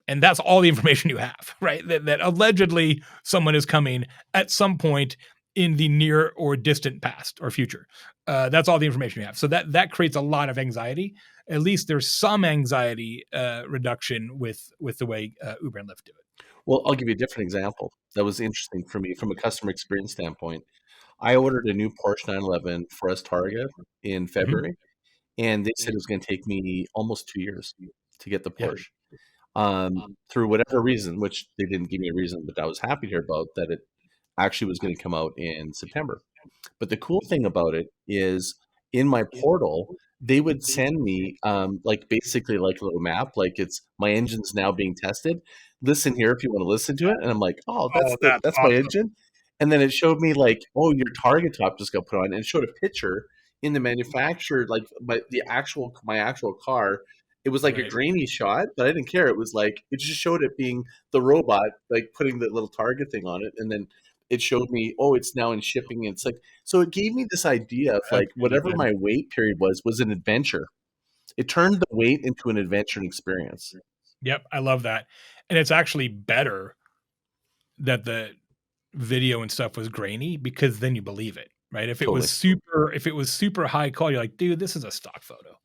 And that's all the information you have, right? That allegedly someone is coming at some point in the near or distant past or future. That's all the information you have. So that creates a lot of anxiety. At least there's some anxiety reduction with the way Uber and Lyft do it. Well, I'll give you a different example that was interesting for me from a customer experience standpoint. I ordered a new Porsche 911 for us Targa in Mhm. February, and they said it was going to take me almost 2 years to get the Yeah. Porsche. Through whatever reason, which they didn't give me a reason, but I was happy to hear about that it actually was going to come out in September. But the cool thing about it is in my portal, they would send me like basically like a little map, like it's my engine's now being tested. Listen here if you want to listen to it. And I'm like, oh, Oh, that's that's my awesome. engine. And then it showed me like, oh, your target top just got put on, and it showed a picture in the manufacturer, like my actual car. It was like a Right. grainy shot, but I didn't care. It was like it just showed it being the robot, like putting the little target thing on it, and then it showed me, oh, it's now in shipping. It's like, so it gave me this idea of That's like really whatever good. my wait period was an adventure. It turned the wait into an adventure and experience. Yep, I love that. And it's actually better that the video and stuff was grainy because then you believe it, right? Totally. If it was super high quality, you're like, dude, this is a stock photo,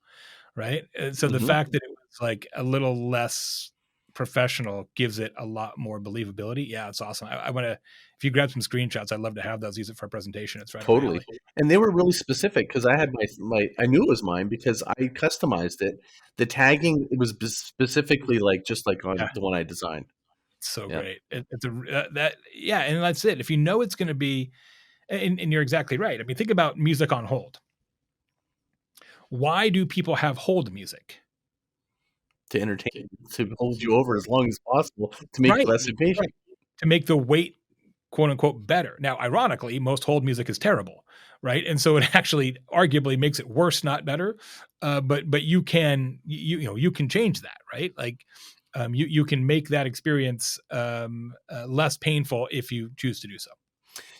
right? And so the Hmm. fact that it was like a little less professional gives it a lot more believability. Yeah, it's awesome. I want to, if you grab some screenshots, I'd love to have those, use it for a presentation. It's right up my Totally. alley. And they were really specific because I had I knew it was mine because I customized it. The tagging, it was specifically like just like on Yeah, the one I designed. it's so Yeah. great. Yeah, and that's it. If you know it's going to be, and you're exactly right. I mean, think about music on hold. Why do people have hold music? To entertain, to hold you over as long as possible to make you Right, less impatient. right. To make the wait, quote unquote, better. Now, ironically, most hold music is terrible, right? And so it actually arguably makes it worse, not better. But you can you can change that, right? Like you can make that experience less painful if you choose to do so.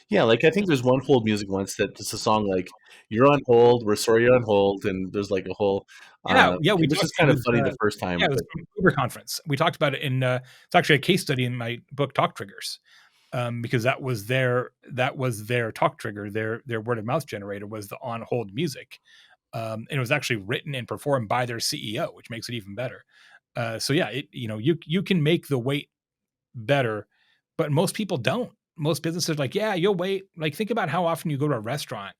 Yeah, like I think there's one hold music once that it's a song like "You're on hold, we're sorry you're on hold," and there's like a whole, Yeah, we which talked. is kind of funny the first Yeah, time, it was but from Uber conference. We talked about it in. It's actually a case study in my book, Talk Triggers, because that was their talk trigger, their word of mouth generator was the on hold music, and it was actually written and performed by their CEO, which makes it even better. So yeah, you can make the wait better, but most people don't. Most businesses are like, yeah, you'll wait. Like think about how often you go to a restaurant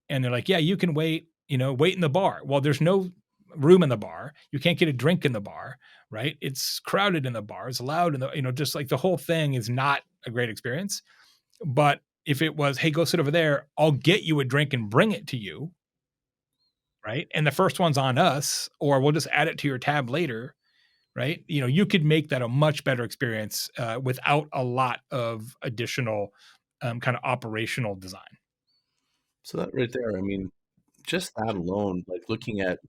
and they're like, yeah, you can wait, wait in the bar. Well, there's no room in the bar. You can't get a drink in the bar, right? It's crowded in the bar. It's loud in the, just like the whole thing is not a great experience. But if it was, hey, go sit over there, I'll get you a drink and bring it to you, right? And the first one's on us, or we'll just add it to your tab later, right? You could make that a much better experience without a lot of additional kind of operational design. so that right there, I mean, just that alone, like looking at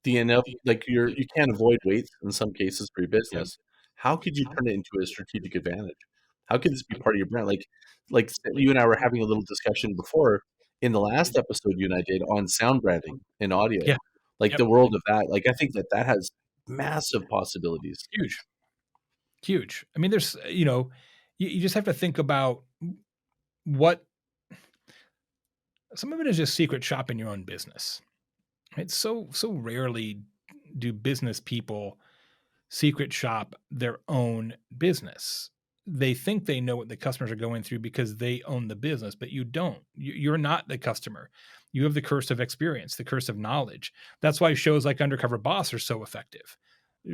the enough, like you can't avoid weights in some cases for your Yep. business. How could you turn it into a strategic advantage? How could this be part of your brand? Like you and I were having a little discussion before in the last episode you and I did on sound branding and audio, Yeah. like Yep. the world of that. Like I think that has massive possibilities. Huge. Huge. I mean, there's, you just have to think about what some of it is just secret shop in your own business. Right? So rarely do business people secret shop their own business. They think they know what the customers are going through because they own the business, but you don't. You're not the customer. You have the curse of experience, the curse of knowledge. That's why shows like Undercover Boss are so effective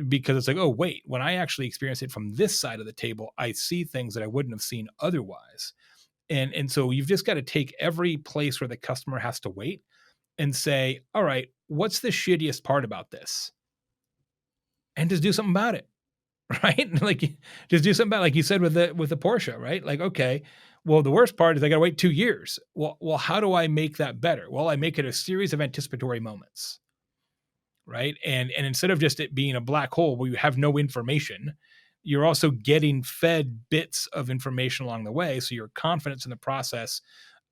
because it's like, oh, wait, when I actually experience it from this side of the table, I see things that I wouldn't have seen otherwise. And so you've just got to take every place where the customer has to wait and say, all right, what's the shittiest part about this? And just do something about it. Right? Like just do something about like you said with the Porsche, right? Like, okay, well, the worst part is I gotta wait 2 years. Well, how do I make that better? Well, I make it a series of anticipatory moments, right? And instead of just it being a black hole where you have no information, you're also getting fed bits of information along the way. So your confidence in the process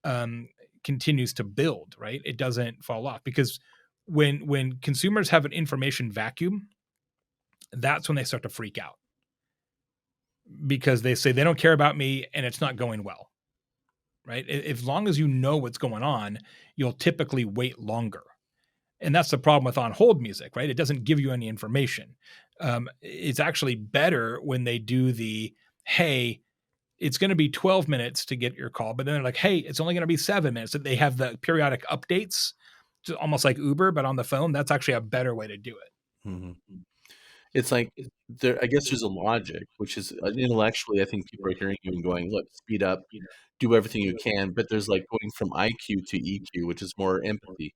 um, continues to build, right? It doesn't fall off, because when consumers have an information vacuum, that's when they start to freak out, because they say they don't care about me and it's not going well, right? As long as you know what's going on, you'll typically wait longer. And that's the problem with on hold music, right? It doesn't give you any information. It's actually better when they do the, hey, it's going to be 12 minutes to get your call, but then they're like, hey, it's only going to be 7 minutes. So they have the periodic updates, just almost like Uber, but on the phone. That's actually a better way to do it. Hmm. It's like I guess there's a logic, which is intellectually, I think people are hearing you and going, look, speed up, do everything you can. But there's like going from IQ to EQ, which is more empathy.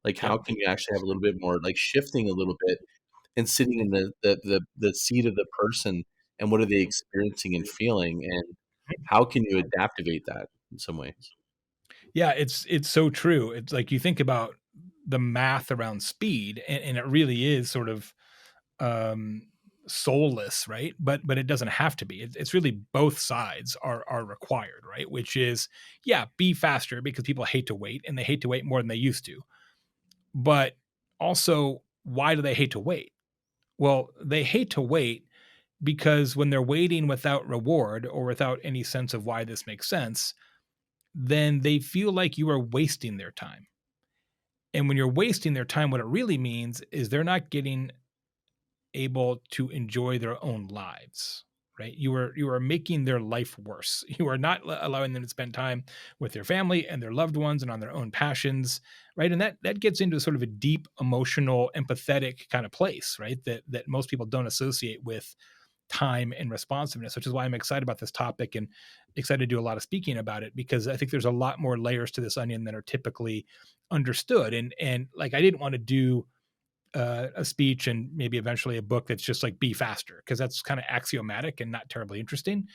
Like, Yep. how can you actually have a little bit more, like shifting a little bit and sitting in the seat of the person, and what are they experiencing and feeling, and how can you adaptivate that in some way? Yeah, it's so true. It's like you think about the math around speed, and it really is sort of um soulless, right? But it doesn't have to be. It's really both sides are required, right? Which is, yeah, be faster, because people hate to wait, and they hate to wait more than they used to. But also, why do they hate to wait? Well, they hate to wait because when they're waiting without reward or without any sense of why this makes sense, then they feel like you are wasting their time. And when you're wasting their time, what it really means is they're not getting able to enjoy their own lives, right? You are making their life worse. You are not allowing them to spend time with their family and their loved ones and on their own passions, right? And that gets into sort of a deep emotional, empathetic kind of place, right? That most people don't associate with time and responsiveness, which is why I'm excited about this topic and excited to do a lot of speaking about it, because I think there's a lot more layers to this onion than are typically understood. And like, I didn't want to do a speech and maybe eventually a book that's just like be faster, because that's kind of axiomatic and not terribly interesting.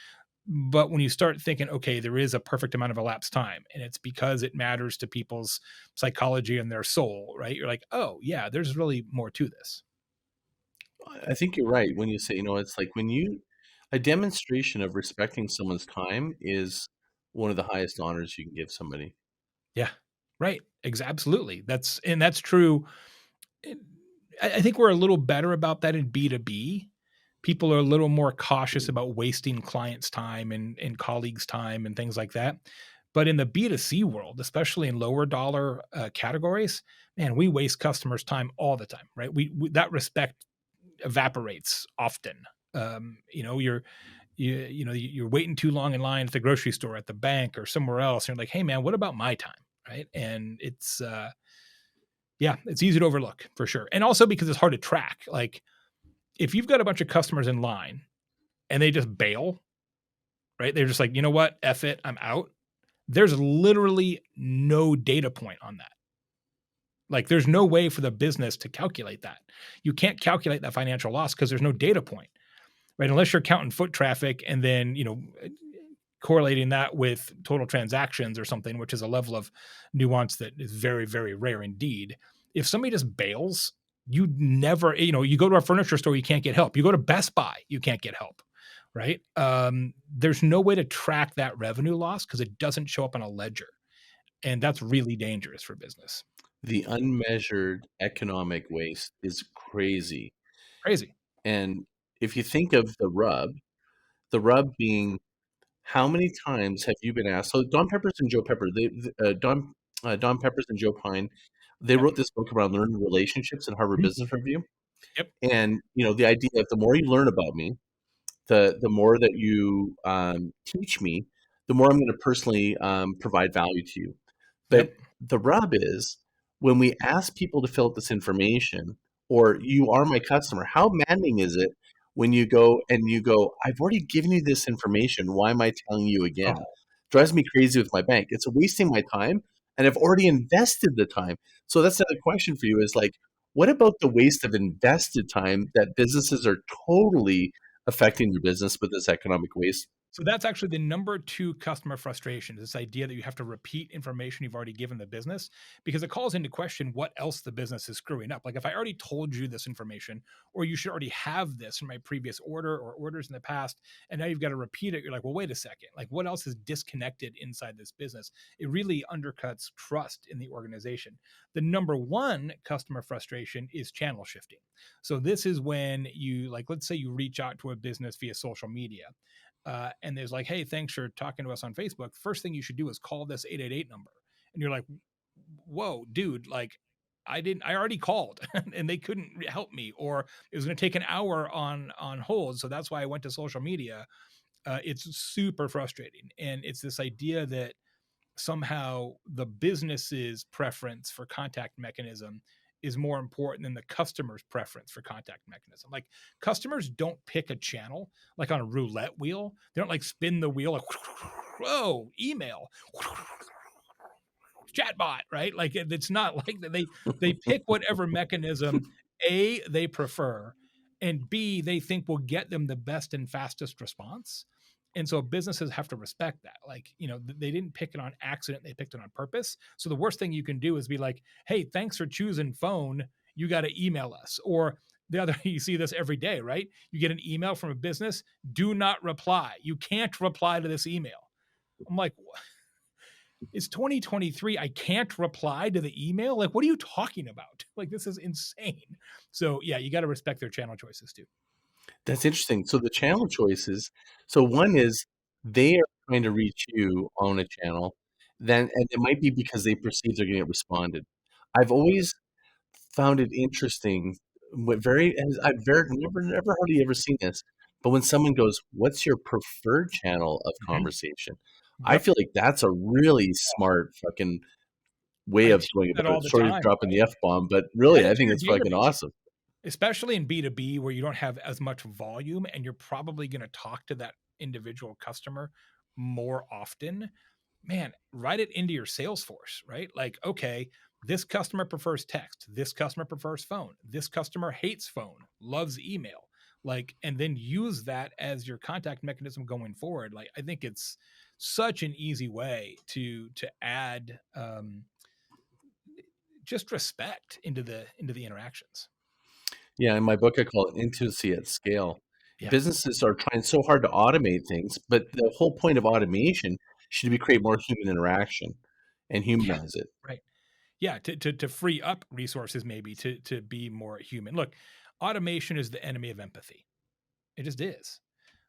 But when you start thinking, okay, there is a perfect amount of elapsed time, and it's because it matters to people's psychology and their soul, right? You're like, oh yeah, there's really more to this. I think you're right when you say, it's like when a demonstration of respecting someone's time is one of the highest honors you can give somebody. Yeah, right. Absolutely. That's true. I think we're a little better about that in B2B. People are a little more cautious about wasting clients' time and colleagues' time and things like that. But in the B2C world, especially in lower dollar categories, man, we waste customers' time all the time, right? We that respect evaporates often. You're waiting too long in line at the grocery store, at the bank, or somewhere else. And you're like, hey man, what about my time, right? And it's yeah, it's easy to overlook for sure, and also because it's hard to track. Like, if you've got a bunch of customers in line and they just bail, right? They're just like, you know what, F it, I'm out. There's literally no data point on that. Like, there's no way for the business to calculate that. You can't calculate that financial loss because there's no data point, right? Unless you're counting foot traffic and then, correlating that with total transactions or something, which is a level of nuance that is very, very rare indeed. If somebody just bails, you never, you go to a furniture store, you can't get help. You go to Best Buy, you can't get help, right? There's no way to track that revenue loss because it doesn't show up on a ledger. And that's really dangerous for business. The unmeasured economic waste is crazy. Crazy. And if you think of the rub being, how many times have you been asked? So Don Peppers and Joe Pepper, Don Peppers and Joe Pine, they Yep. wrote this book around learning relationships in Harvard Mhm. Business Review. Yep. And the idea of the more you learn about me, the more that you teach me, the more I'm going to personally provide value to you. But Yep. the rub is when we ask people to fill out this information, or you are my customer, how maddening is it when you go, I've already given you this information. Why am I telling you again? Oh, Drives me crazy with my bank. It's wasting my time, and I've already invested the time. So that's another question for you is like, what about the waste of invested time that businesses are totally affecting their business with this economic waste? So that's actually the number 2 customer frustration, this idea that you have to repeat information you've already given the business, because it calls into question what else the business is screwing up. Like if I already told you this information, or you should already have this in my previous order or orders in the past, and now you've got to repeat it, you're like, well, wait a second. Like what else is disconnected inside this business? It really undercuts trust in the organization. The number 1 customer frustration is channel shifting. So this is when you, like, let's say you reach out to a business via social media, and there's like, hey, thanks for talking to us on Facebook. First thing you should do is call this 888 number. And you're like, whoa, dude, like I already called and they couldn't help me, or it was going to take an hour on hold. So that's why I went to social media. It's super frustrating. And it's this idea that somehow the business's preference for contact mechanism is more important than the customer's preference for contact mechanism. Like customers don't pick a channel like on a roulette wheel. They don't like spin the wheel like, whoa, email, chatbot, right? Like it's not like that. They pick whatever mechanism A, they prefer, and B, they think will get them the best and fastest response. And so businesses have to respect that. Like, they didn't pick it on accident, they picked it on purpose. So the worst thing you can do is be like, hey, thanks for choosing phone. You got to email us. Or the other, you see this every day, right? You get an email from a business, do not reply. You can't reply to this email. I'm like, it's 2023. I can't reply to the email. Like, what are you talking about? Like, this is insane. So yeah, you got to respect their channel choices too. That's interesting. So the channel choices. So one is they are trying to reach you on a channel, and it might be because they perceive they're going to get responded. I've always found it interesting. I've never hardly ever seen this, but when someone goes, "What's your preferred channel of conversation?" I Yep. feel like that's a really smart fucking way I of teach going that about all it. the Sorry for time, dropping the right? F bomb, but Add really, it I to think your it's fucking database, awesome. especially in B2B where you don't have as much volume and you're probably going to talk to that individual customer more often. Man, write it into your Salesforce, right? Like, okay, this customer prefers text, this customer prefers phone, this customer hates phone, loves email. Like, and then use that as your contact mechanism going forward. Like, I think it's such an easy way to add just respect into the interactions. Yeah, in my book, I call it intimacy at scale. Yeah. Businesses are trying so hard to automate things, but the whole point of automation should be create more human interaction and Yeah. humanize it. Right. Yeah. To free up resources, maybe to be more human. Look, automation is the enemy of empathy. It just is.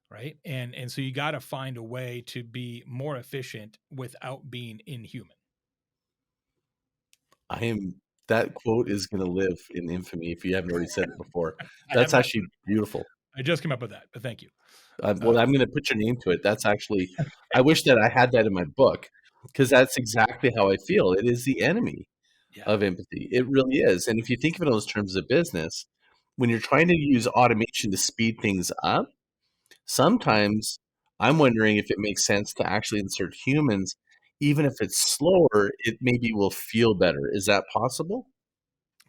Right. And so you got to find a way to be more efficient without being inhuman. I am That quote is going to live in infamy if you haven't already said it before. I have That's not. actually beautiful. I just came up with that, but thank you. Well, I'm going to put your name to it. That's actually, I wish that I had that in my book because that's exactly how I feel. It is the enemy Yeah, of empathy. It really is. And if you think of it in those terms of business, when you're trying to use automation to speed things up, sometimes I'm wondering if it makes sense to actually insert humans, even if it's slower, it maybe will feel better. Is that possible?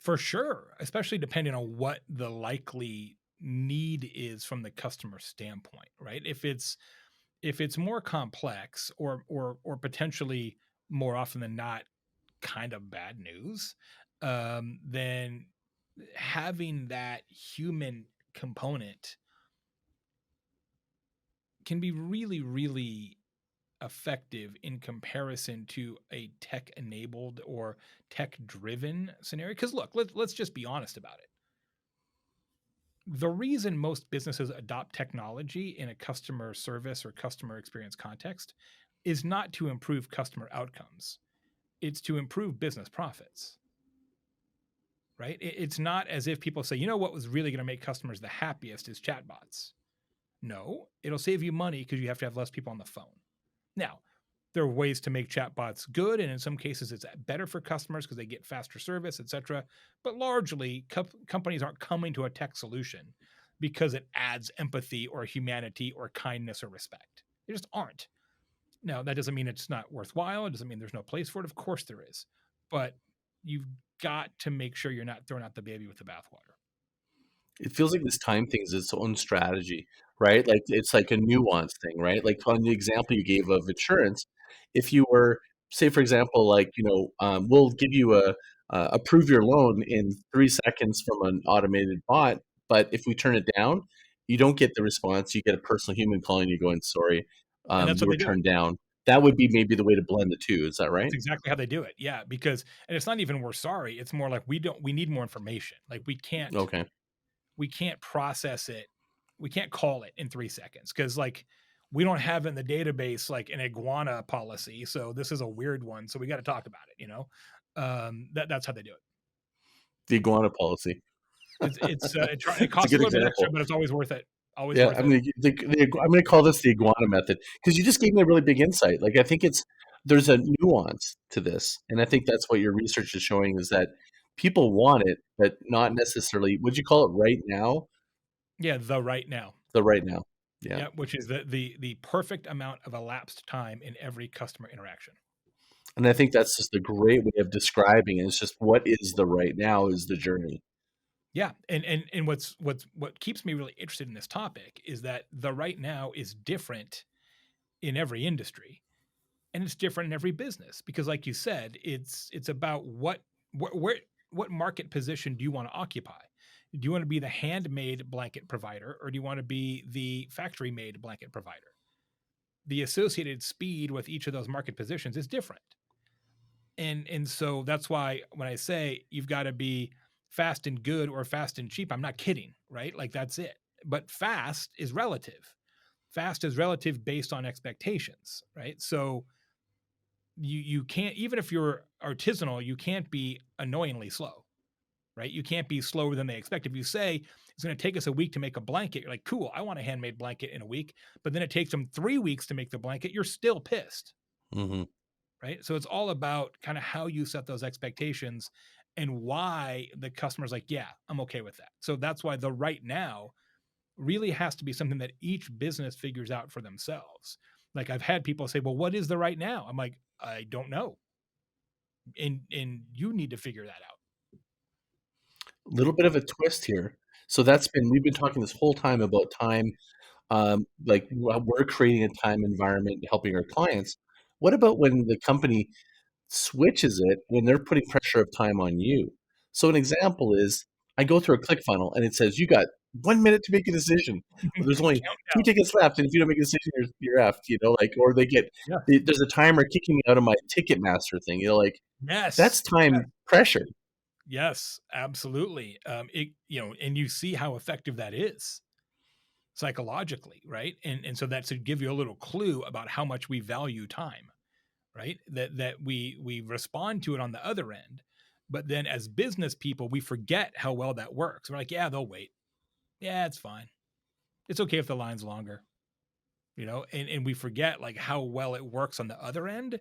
for sure. Especially depending on what the likely need is from the customer standpoint, right? If it's more complex or potentially more often than not kind of bad news, then having that human component can be really, really effective in comparison to a tech enabled or tech driven scenario. Because look, let's just be honest about it. The reason most businesses adopt technology in a customer service or customer experience context is not to improve customer outcomes, it's to improve business profits. Right? It's not as if people say, what was really going to make customers the happiest is chatbots. No, it'll save you money because you have to have less people on the phone. Now, there are ways to make chatbots good, and in some cases, it's better for customers because they get faster service, etc. But largely, companies aren't coming to a tech solution because it adds empathy or humanity or kindness or respect. They just aren't. Now, that doesn't mean it's not worthwhile. It doesn't mean there's no place for it. Of course, there is. But you've got to make sure you're not throwing out the baby with the bathwater. It feels like this time thing is its own strategy, right? Like it's like a nuance thing, right? Like on the example you gave of insurance, if you were, say, for example, like we'll give you a approve your loan in 3 seconds from an automated bot, but if we turn it down, you don't get the response. You get a personal human calling you, going, "Sorry, And that's you what were they do. turned down." That would be maybe the way to blend the two. Is that right? That's exactly how they do it. Yeah, because and it's not even we're sorry. It's more like we need more information. Like Okay. we can't process it. We can't call it in 3 seconds because like we don't have in the database like an iguana policy. So this is a weird one. So we got to talk about it. That's how they do it. The iguana policy. It It's a costs a good little bit extra, example. but it's always worth it. Always Yeah, worth I it. mean, I'm going to call this the iguana method because you just gave me a really big insight. Like, I think there's a nuance to this, and I think that's what your research is showing is that people want it, but not necessarily. Would you call it right now? Yeah, the right now. The right now, yeah. Yeah, which is the perfect amount of elapsed time in every customer interaction. And I think that's just a great way of describing it. It's just what is the right now is the journey. Yeah, and what keeps me really interested in this topic is that the right now is different in every industry, and it's different in every business because, like you said, it's about what market position do you want to occupy? Do you want to be the handmade blanket provider, or do you want to be the factory made blanket provider? The associated speed with each of those market positions is different. And so that's why when I say you've got to be fast and good or fast and cheap, I'm not kidding, right? Like that's it. But fast is relative. Fast is relative based on expectations, right? So you can't, even if you're artisanal, you can't be annoyingly slow, right? You can't be slower than they expect. If you say it's going to take us a week to make a blanket, you're like, cool, I want a handmade blanket in a week, but then it takes them 3 weeks to make the blanket, you're still pissed, Hmm. right? So it's all about kind of how you set those expectations and why the customer's like, yeah, I'm okay with that. So that's why the right now really has to be something that each business figures out for themselves. Like I've had people say, well, what is the right now? I'm like, I don't know. And you need to figure that out. A little bit of a twist here. So we've been talking this whole time about time. Like we're creating a time environment, helping our clients. What about when the company switches it when they're putting pressure of time on you? So an example is I go through a click funnel and it says you got 1 minute to make a decision. Well, there's only two Countdown. tickets left, and if you don't make a decision, you're effed. Like, or Yeah. there's a timer kicking me out of my Ticketmaster thing. Like that's Yes. time pressure. Yes, absolutely. And you see how effective that is psychologically, right? And so that should give you a little clue about how much we value time, right? That we respond to it on the other end, but then as business people, we forget how well that works. We're like, yeah, they'll wait. Yeah, it's fine. It's okay if the line's longer, and we forget like how well it works on the other end.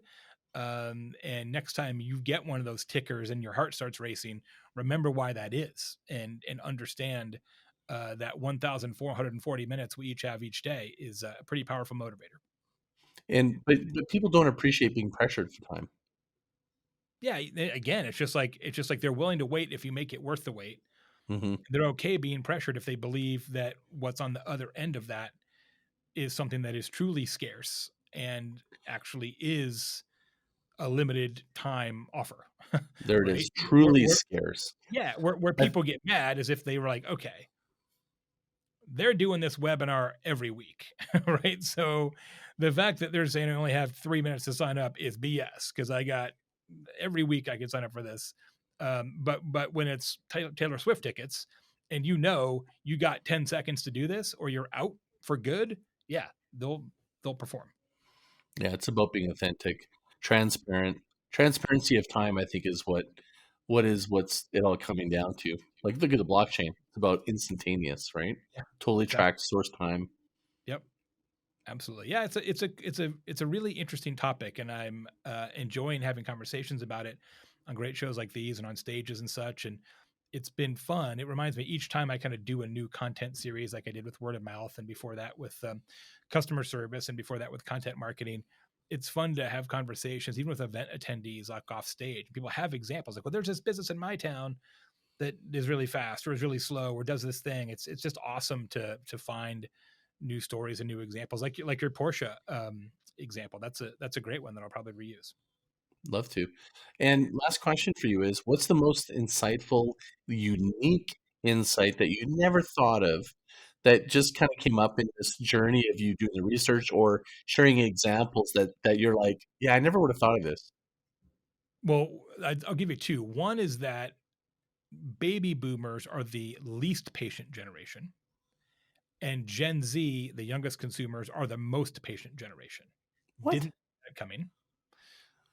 And next time you get one of those tickers and your heart starts racing, remember why that is, and understand that 1,440 minutes we each have each day is a pretty powerful motivator. But people don't appreciate being pressured for time. Yeah, again, it's just like they're willing to wait if you make it worth the wait. Hmm. They're okay being pressured if they believe that what's on the other end of that is something that is truly scarce and actually is a limited time offer, There it right? is, Where, truly where, scarce. yeah, where I've, people get mad is if they were like, okay, they're doing this webinar every week, right? So the fact that they're saying I only have 3 minutes to sign up is BS because I got every week I can sign up for this. But when it's Taylor Swift tickets and you got 10 seconds to do this or you're out for good, yeah, they'll perform. yeah, it's about being authentic, transparent. Transparency of time, I think, is what's it all coming down to. Like, look at the blockchain; it's about instantaneous, right? Yeah, Totally exactly. tracks source time. Yep. Absolutely. Yeah, it's a really interesting topic, and I'm enjoying having conversations about it on great shows like these and on stages and such. And it's been fun. It reminds me each time I kind of do a new content series, like I did with word of mouth, and before that with customer service, and before that with content marketing. It's fun to have conversations, even with event attendees, like off stage. People have examples like, well, there's this business in my town. that is really fast or is really slow or does this thing. It's just awesome to find new stories and new examples, like your Porsche example. That's a great one that I'll probably reuse. Love to. And last question for you is, what's the most insightful, unique insight that you never thought of that just kind of came up in this journey of you doing the research or sharing examples that you're like, yeah, I never would have thought of this. Well, I'll give you two. One is that baby boomers are the least patient generation, and Gen Z, the youngest consumers, are the most patient generation. What? Didn't see that coming.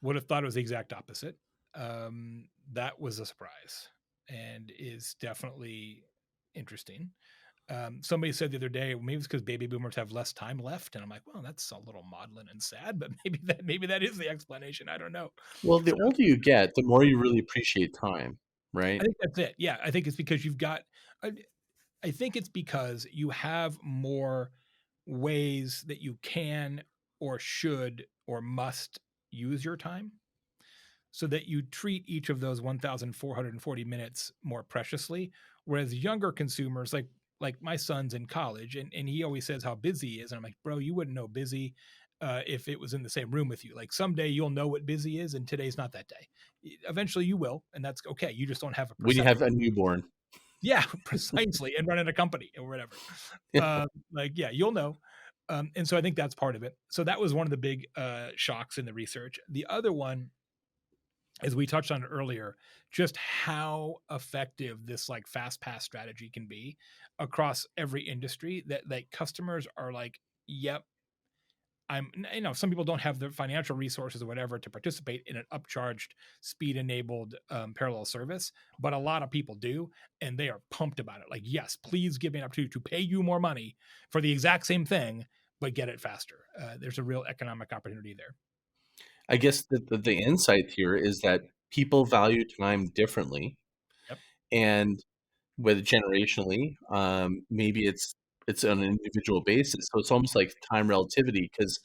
Would have thought it was the exact opposite. That was a surprise and is definitely interesting. Somebody said the other day, maybe it's because baby boomers have less time left, and I'm like, well, that's a little maudlin and sad, but maybe that is the explanation. I don't know. Well, the So older you get, the more you really appreciate time, I right? think that's it. Yeah, I think it's because you've got. I think it's because you have more ways that you can or should or must use your time, so that you treat each of those 1,440 minutes more preciously. Whereas younger consumers, like my son's in college, and he always says how busy he is, and I'm like, bro, you wouldn't know busy if it was in the same room with you. Like someday you'll know what busy is, and today's not that day. Eventually you will, and that's okay. You just don't have a When you perception. have a newborn. Yeah, precisely, and running a company or whatever. Yeah, you'll know. And so I think that's part of it. So that was one of the big shocks in the research. The other one, as we touched on earlier, just how effective this like fast pass strategy can be across every industry. That like customers are like, yep, some people don't have the financial resources or whatever to participate in an upcharged, speed enabled parallel service, but a lot of people do, and they are pumped about it. Like, yes, please give me an opportunity to pay you more money for the exact same thing, but get it faster. There's a real economic opportunity there. I guess the insight here is that people value time differently, Yep. and with generationally, maybe it's on an individual basis. So it's almost like time relativity because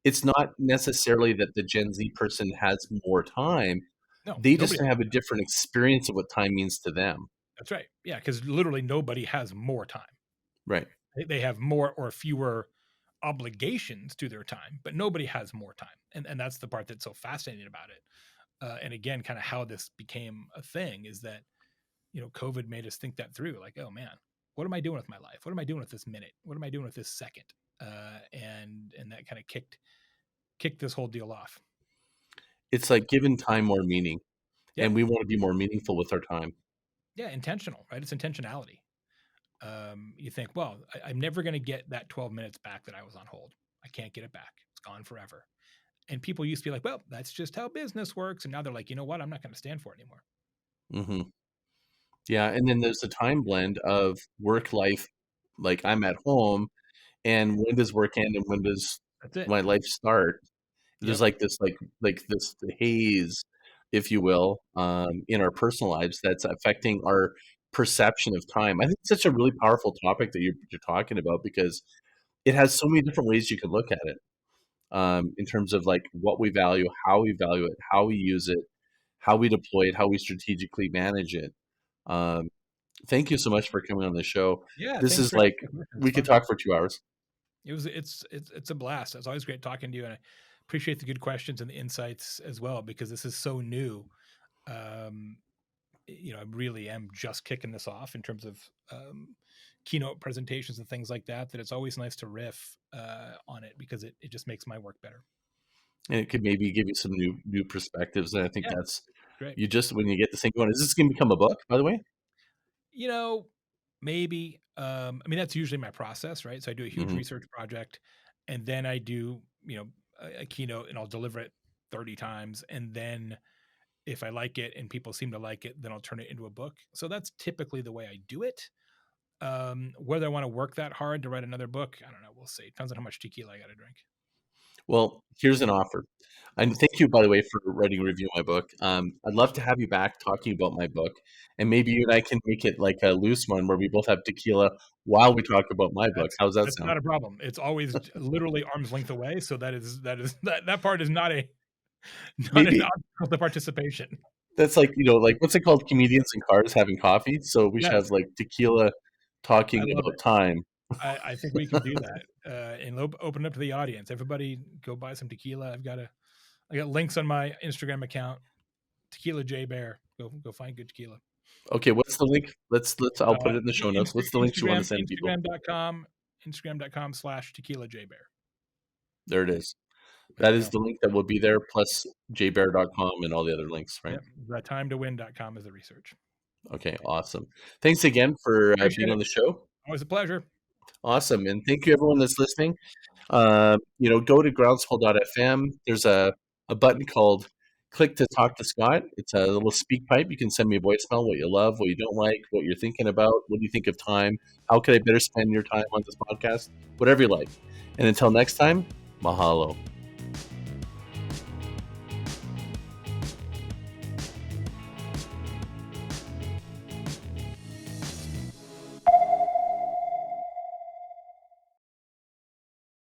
it's not necessarily that the Gen Z person has more time. No, They just nobody. have a different experience of what time means to them. That's right. Yeah, because literally nobody has more time. Right. They have more or fewer obligations to their time, but nobody has more time. And that's the part that's so fascinating about it. And again, kind of how this became a thing is that, COVID made us think that through. Like, oh man, what am I doing with my life? What am I doing with this minute? What am I doing with this second? And that kind of kicked this whole deal off. It's like giving time more meaning, Yeah. and we want to be more meaningful with our time. Yeah. Intentional, right? It's intentionality. You think, well, I'm never going to get that 12 minutes back that I was on hold. I can't get it back. It's gone forever. And people used to be like, well, that's just how business works. And now they're like, you know what? I'm not going to stand for it anymore. Hmm. Yeah, and then there's the time blend of work life. Like I'm at home, and when does work end, and when does That's it. my life start? There's Yep. like this like this haze, if you will, in our personal lives that's affecting our perception of time. I think it's such a really powerful topic that you're talking about because it has so many different ways you could look at it, in terms of like what we value it, how we use it, how we deploy it, how we strategically manage it. Um, Thank you so much for coming on the show. Yeah. This Thanks is for like it's we could fun. talk for 2 hours. It's a blast. It's always great talking to you. And I appreciate the good questions and the insights as well, because this is so new. Um, I really am just kicking this off in terms of keynote presentations and things like that, that it's always nice to riff on it because it just makes my work better. And it could maybe give you some new perspectives. And I think Yeah. that's Great. you just when you get this thing going. Is this going to become a book, by the way? Maybe. I mean, that's usually my process, right? So I do a huge Hmm. research project, and then I do, a keynote, and I'll deliver it 30 times, and then if I like it and people seem to like it, then I'll turn it into a book. So that's typically the way I do it. Whether I want to work that hard to write another book, I don't know. We'll see. Depends on how much tequila I got to drink. Well, here's an offer. And thank you, by the way, for writing a review of my book. I'd love to have you back talking about my book, and maybe you and I can make it like a loose one where we both have tequila while we talk about my book. How's that That's sound? not a problem. It's always literally arm's length away. So that part is not an Maybe obstacle to participation. That's like, like what's it called? Comedians in cars having coffee. So we should Yes, have like tequila I talking love about it. time. I think we can do that and open up to the audience. Everybody, go buy some tequila. I got links on my Instagram account. Tequila J Baer. Go find good tequila. Okay, what's the link? I'll put it in the show notes. What's the links you want to send people? Instagram.com/tequila J Baer. There it is. That is the link that will be there, plus jbear.com and all the other links, right? Yep. TheTimeToWin.com is the research. Okay, awesome. Thanks again for being on the show. Always a pleasure. Awesome. And thank you, everyone that's listening. Go to groundswell.fm. There's a button called click to talk to Scott. It's a little speak pipe. You can send me a voicemail, what you love, what you don't like, what you're thinking about, what do you think of time, how could I better spend your time on this podcast, whatever you like. And until next time, mahalo.